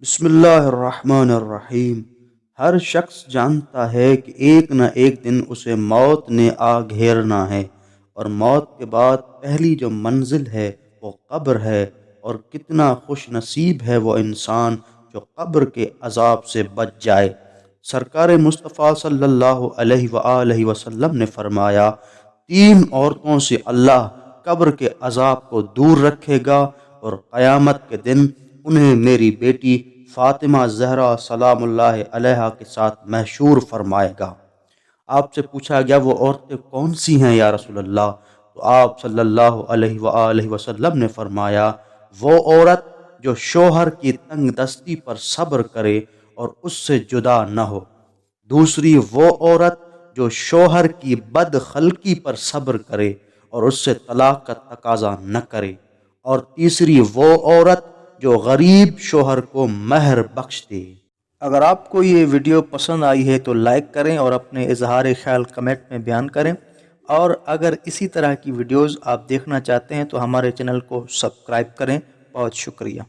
बिस्मिल्लाहिर्रहमानिर्रहीम। हर शख्स जानता है कि एक न एक दिन उसे मौत ने आ घेरना है और मौत के बाद पहली जो मंजिल है वो कब्र है। और कितना खुश नसीब है वो इंसान जो कब्र के अजाब से बच जाए। सरकार मुस्तफ़ा सल्लल्लाहु अलैहि वसल्लम ने फरमाया, तीन औरतों से अल्लाह कब्र के अजाब को दूर रखेगा और क़यामत के दिन उन्हें मेरी बेटी फ़ातिमा ज़हरा सलामुल्लाह अलैहा के साथ महशूर फरमाएगा। आपसे पूछा गया वो औरतें कौन सी हैं या रसूल अल्लाह? तो आप सल्लल्लाहु अलैहि वसल्लम ने फरमाया, वो औरत जो शोहर की तंग दस्ती पर सब्र करे और उससे जुदा न हो। दूसरी वो औरत जो शोहर की बदखलकी पर सब्र करे और उससे तलाक का तकाजा न करे। और तीसरी वो औरत जो गरीब शोहर को महर बख्श दे। अगर आपको ये वीडियो पसंद आई है तो लाइक करें और अपने इजहार ख्याल कमेंट में बयान करें। और अगर इसी तरह की वीडियोस आप देखना चाहते हैं तो हमारे चैनल को सब्सक्राइब करें। बहुत शुक्रिया।